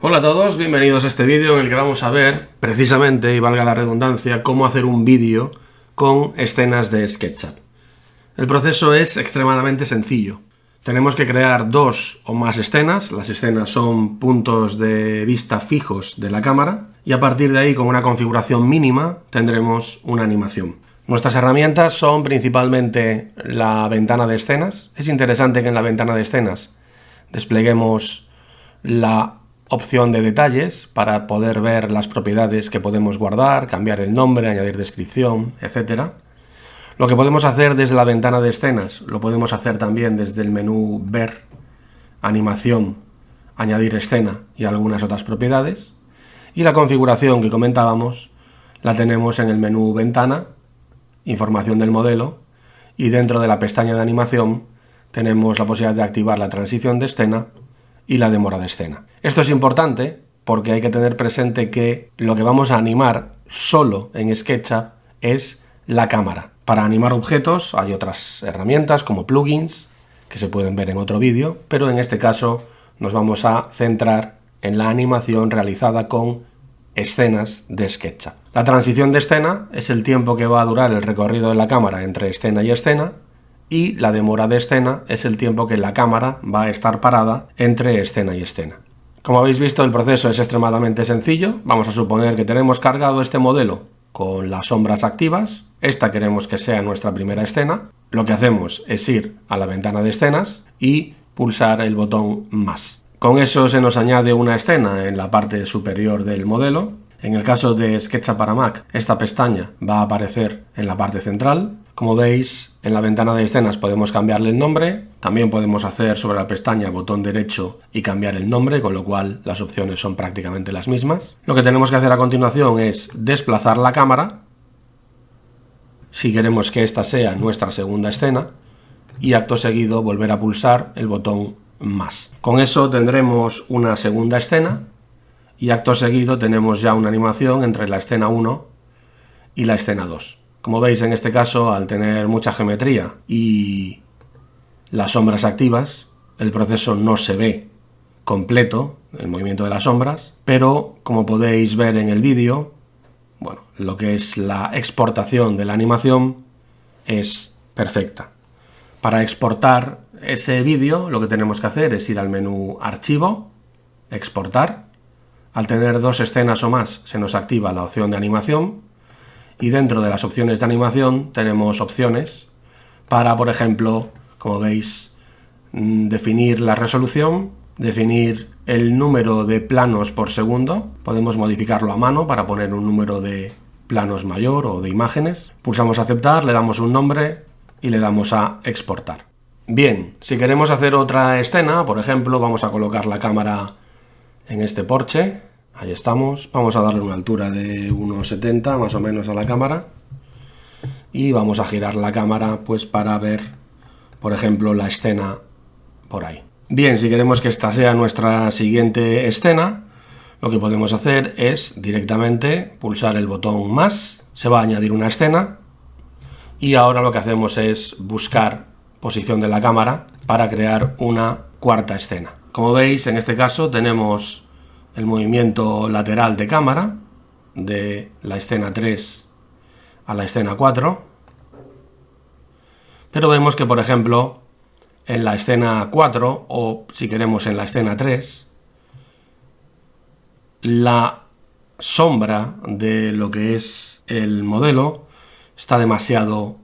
Hola a todos, bienvenidos a este vídeo en el que vamos a ver, precisamente, y valga la redundancia, cómo hacer un vídeo con escenas de SketchUp. El proceso es extremadamente sencillo. Tenemos que crear dos o más escenas. Las escenas son puntos de vista fijos de la cámara y a partir de ahí, con una configuración mínima, tendremos una animación. Nuestras herramientas son principalmente la ventana de escenas. Es interesante que en la ventana de escenas despleguemos la opción de detalles para poder ver las propiedades que podemos guardar, cambiar el nombre, añadir descripción, etc. Lo que podemos hacer desde la ventana de escenas lo podemos hacer también desde el menú Ver, Animación, Añadir escena y algunas otras propiedades. Y la configuración que comentábamos la tenemos en el menú Ventana, Información del modelo, y dentro de la pestaña de animación tenemos la posibilidad de activar la transición de escena y la demora de escena. Esto es importante porque hay que tener presente que lo que vamos a animar solo en SketchUp es la cámara. Para animar objetos hay otras herramientas como plugins que se pueden ver en otro vídeo, pero en este caso nos vamos a centrar en la animación realizada con escenas de SketchUp. La transición de escena es el tiempo que va a durar el recorrido de la cámara entre escena y escena, y la demora de escena es el tiempo que la cámara va a estar parada entre escena y escena. Como habéis visto, el proceso es extremadamente sencillo. Vamos a suponer que tenemos cargado este modelo con las sombras activas. Esta queremos que sea nuestra primera escena. Lo que hacemos es ir a la ventana de escenas y pulsar el botón más. Con eso se nos añade una escena en la parte superior del modelo. En el caso de SketchUp para Mac, esta pestaña va a aparecer en la parte central. Como veis, en la ventana de escenas podemos cambiarle el nombre. También podemos hacer sobre la pestaña botón derecho y cambiar el nombre, con lo cual las opciones son prácticamente las mismas. Lo que tenemos que hacer a continuación es desplazar la cámara, si queremos que esta sea nuestra segunda escena, y acto seguido volver a pulsar el botón más. Con eso tendremos una segunda escena y acto seguido tenemos ya una animación entre la escena 1 y la escena 2. Como veis, en este caso, al tener mucha geometría y las sombras activas, el proceso no se ve completo, el movimiento de las sombras, pero como podéis ver en el vídeo, bueno, lo que es la exportación de la animación es perfecta. Para exportar ese vídeo, lo que tenemos que hacer es ir al menú Archivo, Exportar. Al tener dos escenas o más, se nos activa la opción de animación. Y dentro de las opciones de animación tenemos opciones para, por ejemplo, como veis, definir la resolución, definir el número de planos por segundo. Podemos modificarlo a mano para poner un número de planos mayor o de imágenes. Pulsamos aceptar, le damos un nombre y le damos a exportar. Bien, si queremos hacer otra escena, por ejemplo, vamos a colocar la cámara en este porche. Ahí estamos, vamos a darle una altura de 1,70 más o menos a la cámara y vamos a girar la cámara pues para ver, por ejemplo, la escena por ahí. Bien, si queremos que esta sea nuestra siguiente escena, lo que podemos hacer es directamente pulsar el botón más, se va a añadir una escena y ahora lo que hacemos es buscar posición de la cámara para crear una cuarta escena. Como veis, en este caso tenemos el movimiento lateral de cámara de la escena 3 a la escena 4, pero vemos que, por ejemplo, en la escena 4 o si queremos en la escena 3, la sombra de lo que es el modelo está demasiado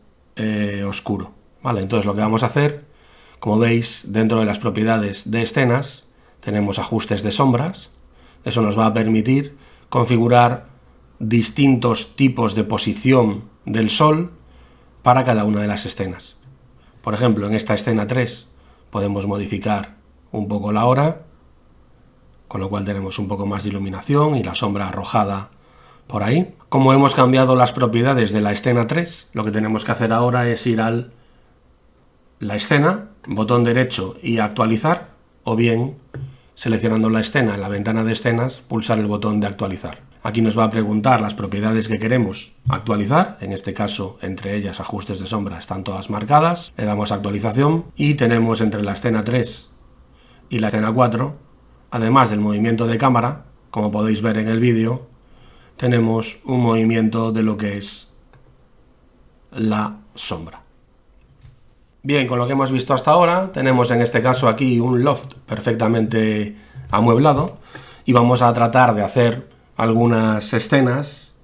oscuro, ¿vale? Entonces lo que vamos a hacer, como veis, dentro de las propiedades de escenas tenemos ajustes de sombras. Eso nos va a permitir configurar distintos tipos de posición del sol para cada una de las escenas. Por ejemplo, en esta escena 3 podemos modificar un poco la hora, con lo cual tenemos un poco más de iluminación y la sombra arrojada por ahí. Como hemos cambiado las propiedades de la escena 3, lo que tenemos que hacer ahora es ir a la escena, botón derecho y actualizar, o bien seleccionando la escena en la ventana de escenas, pulsar el botón de actualizar. Aquí nos va a preguntar las propiedades que queremos actualizar, en este caso entre ellas ajustes de sombra están todas marcadas, le damos a actualización y tenemos entre la escena 3 y la escena 4 Además del movimiento de cámara, como podéis ver en el vídeo, tenemos un movimiento de lo que es la sombra. Bien, con lo que hemos visto hasta ahora, tenemos en este caso aquí un loft perfectamente amueblado y vamos a tratar de hacer algunas escenas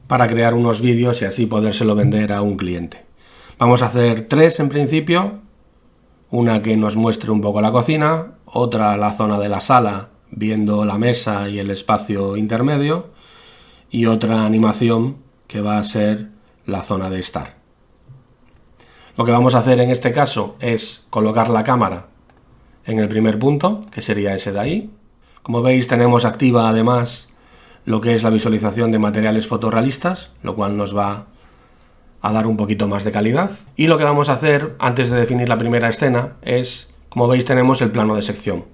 para crear unos vídeos y así podérselo vender a un cliente. Vamos a hacer 3 en principio, una que nos muestre un poco la cocina, otra la zona de la sala viendo la mesa y el espacio intermedio y otra animación que va a ser la zona de estar. Lo que vamos a hacer en este caso es colocar la cámara en el primer punto, que sería ese de ahí. Como veis, tenemos activa además lo que es la visualización de materiales fotorrealistas, lo cual nos va a dar un poquito más de calidad. Y lo que vamos a hacer antes de definir la primera escena es, como veis, tenemos el plano de sección.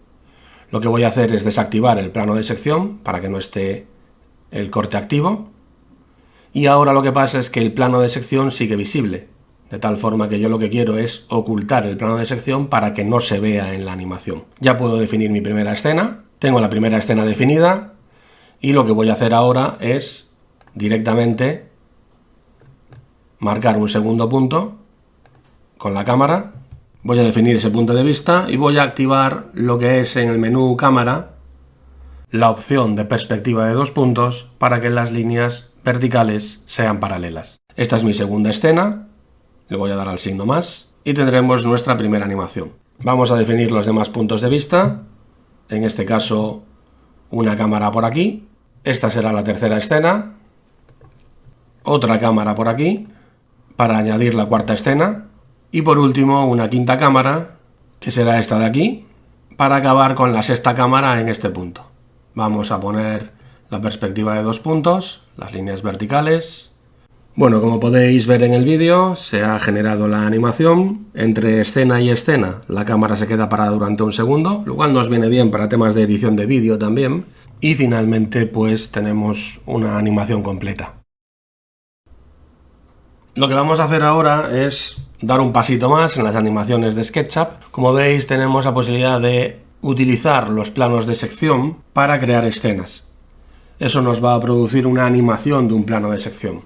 Lo que voy a hacer es desactivar el plano de sección para que no esté el corte activo. Y ahora lo que pasa es que el plano de sección sigue visible, de tal forma que yo lo que quiero es ocultar el plano de sección para que no se vea en la animación. Ya puedo definir mi primera escena, tengo la primera escena definida y lo que voy a hacer ahora es directamente marcar un segundo punto con la cámara. Voy a definir ese punto de vista y voy a activar lo que es en el menú cámara la opción de perspectiva de 2 puntos para que las líneas verticales sean paralelas. Esta es mi segunda escena, le voy a dar al signo más y tendremos nuestra primera animación. Vamos a definir los demás puntos de vista, en este caso una cámara por aquí, esta será la tercera escena, otra cámara por aquí para añadir la cuarta escena y por último una quinta cámara que será esta de aquí para acabar con la sexta cámara en este punto. Vamos a poner la perspectiva de 2 puntos, las líneas verticales. Bueno, como podéis ver en el vídeo, se ha generado la animación. Entre escena y escena, la cámara se queda parada durante un segundo, lo cual nos viene bien para temas de edición de vídeo también. Y finalmente, pues tenemos una animación completa. Lo que vamos a hacer ahora es dar un pasito más en las animaciones de SketchUp. Como veis, tenemos la posibilidad de utilizar los planos de sección para crear escenas. Eso nos va a producir una animación de un plano de sección.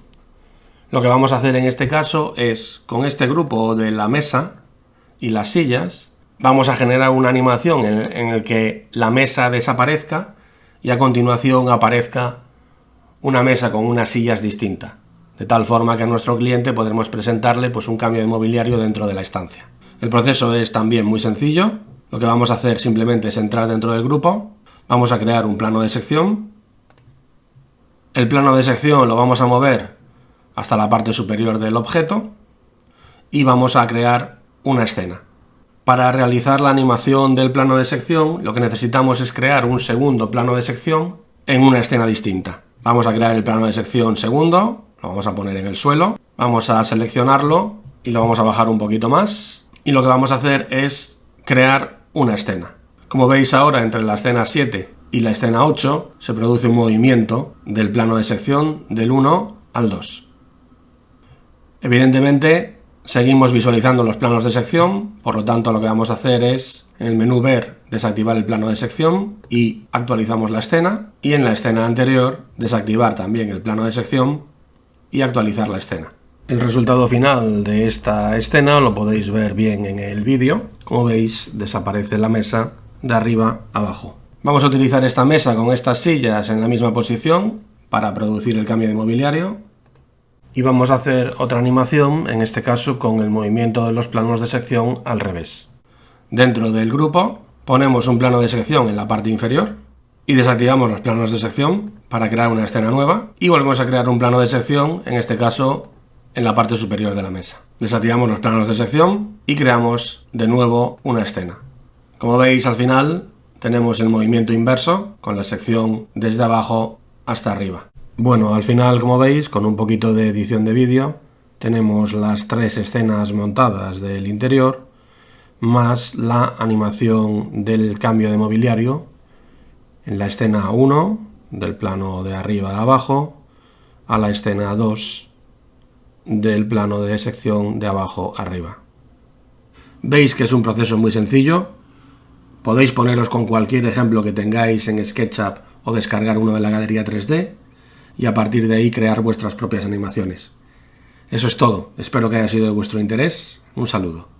Lo que vamos a hacer en este caso es, con este grupo de la mesa y las sillas, vamos a generar una animación en el que la mesa desaparezca y a continuación aparezca una mesa con unas sillas distintas, de tal forma que a nuestro cliente podremos presentarle pues un cambio de mobiliario dentro de la estancia. El proceso es también muy sencillo. Lo que vamos a hacer simplemente es entrar dentro del grupo, vamos a crear un plano de sección. El plano de sección lo vamos a mover hasta la parte superior del objeto y vamos a crear una escena. Para realizar la animación del plano de sección, lo que necesitamos es crear un segundo plano de sección en una escena distinta. Vamos a crear el plano de sección segundo, lo vamos a poner en el suelo, vamos a seleccionarlo y lo vamos a bajar un poquito más. Y lo que vamos a hacer es crear una escena. Como veis ahora, entre la escena 7 y la escena 8 se produce un movimiento del plano de sección del 1 al 2. Evidentemente seguimos visualizando los planos de sección, por lo tanto lo que vamos a hacer es en el menú ver desactivar el plano de sección y actualizamos la escena, y en la escena anterior desactivar también el plano de sección y actualizar la escena. El resultado final de esta escena lo podéis ver bien en el vídeo. Como veis, desaparece la mesa de arriba a abajo. Vamos a utilizar esta mesa con estas sillas en la misma posición para producir el cambio de mobiliario. Y vamos a hacer otra animación, en este caso con el movimiento de los planos de sección al revés. Dentro del grupo ponemos un plano de sección en la parte inferior y desactivamos los planos de sección para crear una escena nueva. Y volvemos a crear un plano de sección, en este caso en la parte superior de la mesa. Desactivamos los planos de sección y creamos de nuevo una escena. Como veis, al final tenemos el movimiento inverso con la sección desde abajo hasta arriba. Bueno, al final, como veis, con un poquito de edición de vídeo, tenemos las 3 escenas montadas del interior, más la animación del cambio de mobiliario en la escena 1, del plano de arriba a abajo, a la escena 2, del plano de sección de abajo arriba. Veis que es un proceso muy sencillo, Podéis poneros con cualquier ejemplo que tengáis en SketchUp o descargar uno de la galería 3D y a partir de ahí crear vuestras propias animaciones. Eso es todo. Espero que haya sido de vuestro interés. Un saludo.